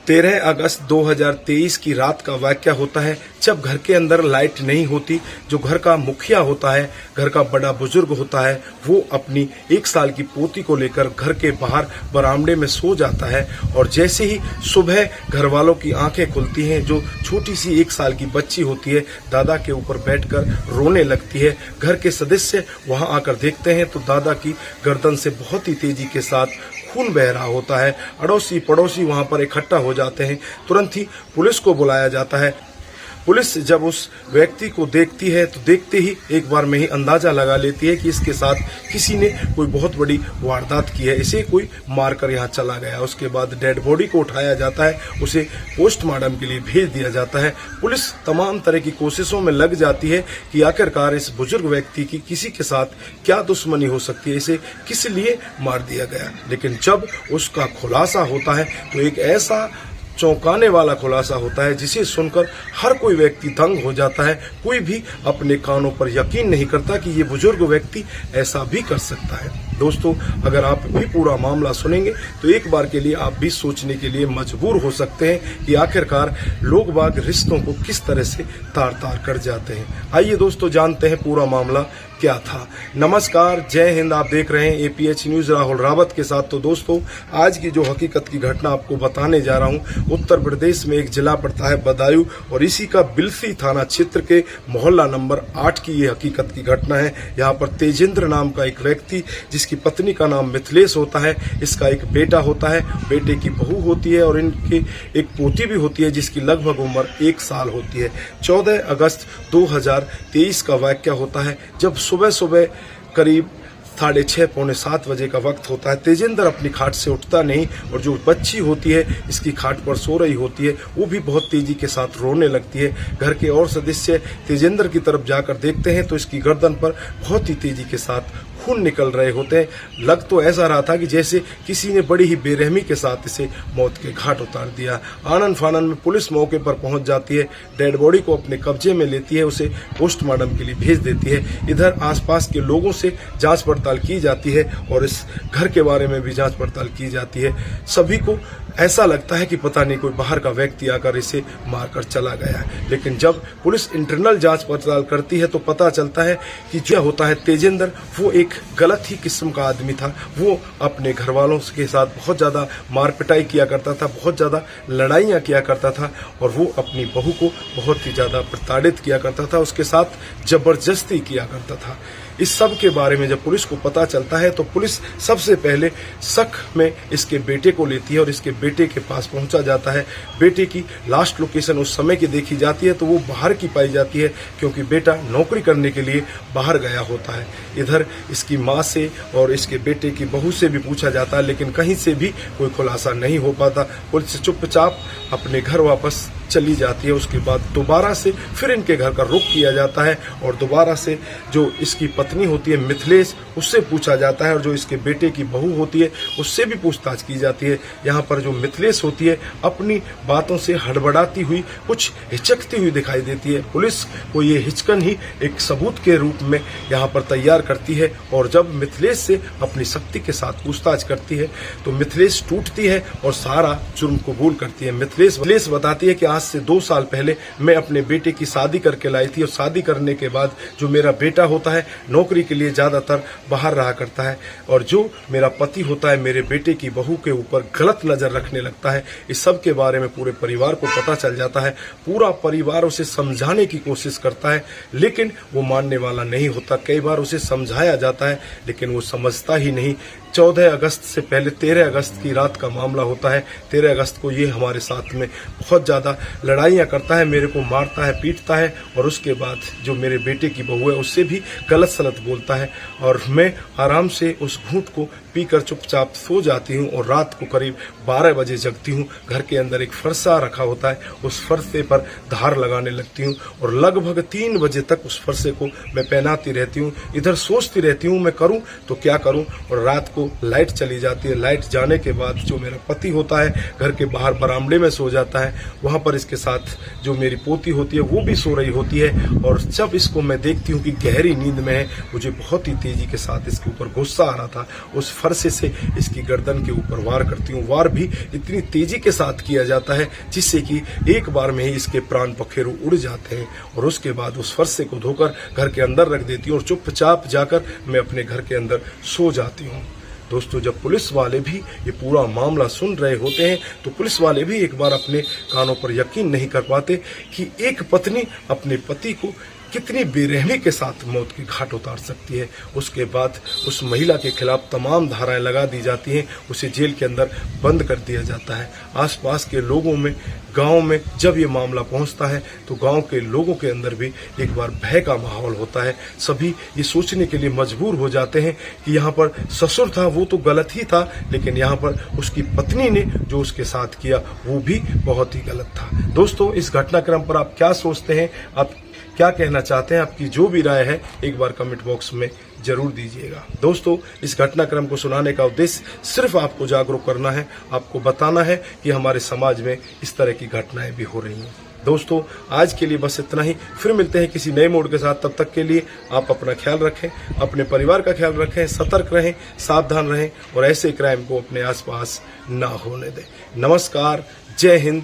13 अगस्त 2023 की रात का वाकया होता है जब घर के अंदर लाइट नहीं होती। जो घर का मुखिया होता है, घर का बड़ा बुजुर्ग होता है, वो अपनी 1 साल की पोती को लेकर घर के बाहर बरामदे में सो जाता है। और जैसे ही सुबह घर वालों की आंखें खुलती हैं, जो छोटी सी 1 साल की बच्ची होती है दादा के ऊपर बैठकर रोने लगती है। घर के सदस्य वहां आकर देखते हैं तो दादा की गर्दन से बहुत ही तेजी के साथ खून बह रहा होता है। अड़ोसी पड़ोसी वहां पर इकट्ठा हो जाते हैं। तुरंत ही पुलिस को बुलाया जाता है। पुलिस जब उस व्यक्ति को देखती है तो देखते ही एक बार में ही अंदाजा लगा लेती है कि इसके साथ किसी ने कोई बहुत बड़ी वारदात की है, इसे कोई मारकर यहाँ चला गया। उसके बाद डेड बॉडी को उठाया जाता है, उसे पोस्टमार्टम के लिए भेज दिया जाता है। पुलिस तमाम तरह की कोशिशों में लग जाती है कि आखिरकार इस बुजुर्ग व्यक्ति की किसी के साथ क्या दुश्मनी हो सकती है, इसे किस लिए मार दिया गया। लेकिन जब उसका खुलासा होता है तो एक ऐसा चौंकाने वाला खुलासा होता है जिसे सुनकर हर कोई व्यक्ति दंग हो जाता है। कोई भी अपने कानों पर यकीन नहीं करता कि ये बुजुर्ग व्यक्ति ऐसा भी कर सकता है। दोस्तों, अगर आप भी पूरा मामला सुनेंगे तो एक बार के लिए आप भी सोचने के लिए मजबूर हो सकते हैं कि आखिरकार लोग बाग रिश्तों को किस तरह से तार तार कर जाते हैं। आइए दोस्तों, जानते हैं पूरा मामला क्या था। नमस्कार, जय हिंद। आप देख रहे हैं APH न्यूज राहुल रावत के साथ। तो दोस्तों, आज की जो हकीकत की घटना आपको बताने जा रहा हूं, उत्तर प्रदेश में एक जिला पड़ता है बदायूं और इसी का बिल्फी थाना क्षेत्र के मोहल्ला नंबर 8 की ये हकीकत की घटना है। यहाँ पर तेजेंद्र नाम का एक व्यक्ति, जिसकी पत्नी का नाम मिथिलेश होता है, इसका एक बेटा होता है, बेटे की बहू होती है और इनकी एक पोती भी होती है जिसकी लगभग उम्र 1 साल होती है। 14 अगस्त 2023 का वाकया होता है जब सुबह सुबह करीब 6:30 पौने 7 बजे का वक्त होता है। तेजेंद्र अपनी खाट से उठता नहीं और जो बच्ची होती है इसकी खाट पर सो रही होती है, वो भी बहुत तेजी के साथ रोने लगती है। घर के और सदस्य तेजेंद्र की तरफ जाकर देखते हैं तो इसकी गर्दन पर बहुत ही तेजी के साथ खून निकल रहे होते हैं। लग तो ऐसा रहा था कि जैसे किसी ने बड़ी ही बेरहमी के साथ इसे मौत के घाट उतार दिया। आनन फानन में पुलिस मौके पर पहुंच जाती है, डेड बॉडी को अपने कब्जे में लेती है, उसे पोस्टमार्टम के लिए भेज देती है। इधर आसपास के लोगों से जांच पड़ताल की जाती है और इस घर के बारे में भी जांच पड़ताल की जाती है। सभी को ऐसा लगता है कि पता नहीं कोई बाहर का व्यक्ति आकर इसे मारकर चला गया है। लेकिन जब पुलिस इंटरनल जांच पड़ताल करती है तो पता चलता है कि जो होता है तेजेंद्र, वो एक गलत ही किस्म का आदमी था। वो अपने घर वालों के साथ बहुत ज्यादा मार पिटाई किया करता था, बहुत ज्यादा लड़ाइयां किया करता था और वो अपनी बहू को बहुत ही ज्यादा प्रताड़ित किया करता था, उसके साथ जबरदस्ती किया करता था। इस सब के बारे में जब पुलिस को पता चलता है तो पुलिस सबसे पहले शक में इसके बेटे को लेती है और इसके बेटे के पास पहुंचा जाता है। बेटे की लास्ट लोकेशन उस समय की देखी जाती है तो वो बाहर की पाई जाती है, क्योंकि बेटा नौकरी करने के लिए बाहर गया होता है। इधर इसकी माँ से और इसके बेटे की बहू से भी पूछा जाता है, लेकिन कहीं से भी कोई खुलासा नहीं हो पाता। पुलिस चुपचाप अपने घर वापस चली जाती है। उसके बाद दोबारा से फिर इनके घर का रुख किया जाता है और दोबारा से जो इसकी पत्नी होती है मिथिलेश, उससे पूछा जाता है और जो इसके बेटे की बहू होती है उससे भी पूछताछ की जाती है। यहाँ पर जो मिथिलेश होती है अपनी बातों से हड़बड़ाती हुई, कुछ हिचकती हुई दिखाई देती है। पुलिस को ये हिचकन ही एक सबूत के रूप में यहाँ पर तैयार करती है और जब मिथिलेश से अपनी शक्ति के साथ पूछताछ करती है तो मिथिलेश टूटती है और सारा जुर्म कबूल करती है। मिथिलेश बताती है कि आज से 2 साल पहले मैं अपने बेटे की शादी करके लाई थी और शादी करने के बाद जो मेरा बेटा होता है नौकरी के लिए ज्यादातर बाहर रहा करता है और जो मेरा पति होता है मेरे बेटे की बहू के ऊपर गलत नजर रखने लगता है। इस सब के बारे में पूरे परिवार को पता चल जाता है। पूरा परिवार उसे समझाने की कोशिश करता है लेकिन वो मानने वाला नहीं होता। कई बार उसे समझाया जाता है लेकिन वो समझता ही नहीं। 14 अगस्त से पहले 13 अगस्त की रात का मामला होता है। 13 अगस्त को ये हमारे साथ में बहुत ज्यादा लड़ाइयां करता है, मेरे को मारता है, पीटता है और उसके बाद जो मेरे बेटे की बहू है उससे भी गलत सलत बोलता है और मैं आराम से उस घूंट को पीकर चुपचाप सो जाती हूँ और रात को करीब 12 बजे जगती हूँ। घर के अंदर एक फरसा रखा होता है, उस फरसे पर धार लगाने लगती हूँ और लगभग 3 बजे तक उस फरसे को मैं पहनाती रहती हूँ। इधर सोचती रहती हूँ मैं करूँ तो क्या करूँ। और रात को लाइट चली जाती है। लाइट जाने के बाद जो मेरा पति होता है घर के बाहर बरामदे में सो जाता है। वहां पर इसके साथ जो मेरी पोती होती है वो भी सो रही होती है और जब इसको मैं देखती हूँ कि गहरी नींद में है, मुझे बहुत ही तेजी के साथ इसके ऊपर गुस्सा आ रहा था। उस फरसे से इसकी गर्दन के ऊपर वार करती हूँ। वार भी इतनी तेजी के साथ किया जाता है जिससे कि एक बार में ही इसके प्राण पखेरु उड़ जाते हैं और उसके बाद उस फरसे को धोकर घर के अंदर रख देती हूँ और चुपचाप जाकर मैं अपने घर के अंदर सो जाती हूँ। दोस्तों, जब पुलिस वाले भी ये पूरा मामला सुन रहे होते हैं तो पुलिस वाले भी एक बार अपने कानों पर यकीन नहीं कर पाते कि एक पत्नी अपने पति को कितनी बेरहमी के साथ मौत के घाट उतार सकती है। उसके बाद उस महिला के खिलाफ तमाम धाराएं लगा दी जाती हैं, उसे जेल के अंदर बंद कर दिया जाता है। आसपास के लोगों में, गांव में जब ये मामला पहुंचता है तो गांव के लोगों के अंदर भी एक बार भय का माहौल होता है। सभी ये सोचने के लिए मजबूर हो जाते हैं कि यहाँ पर ससुर था वो तो गलत ही था, लेकिन यहाँ पर उसकी पत्नी ने जो उसके साथ किया वो भी बहुत ही गलत था। दोस्तों, इस घटनाक्रम पर आप क्या सोचते हैं, आप क्या कहना चाहते हैं? आपकी जो भी राय है एक बार कमेंट बॉक्स में जरूर दीजिएगा। दोस्तों, इस घटनाक्रम को सुनाने का उद्देश्य सिर्फ आपको जागरूक करना है, आपको बताना है कि हमारे समाज में इस तरह की घटनाएं भी हो रही हैं। दोस्तों, आज के लिए बस इतना ही। फिर मिलते हैं किसी नए मोड के साथ। तब तक के लिए आप अपना ख्याल रखें, अपने परिवार का ख्याल रखें, सतर्क रहें, सावधान रहें और ऐसे क्राइम को अपने आसपास ना होने दें। नमस्कार, जय हिंद,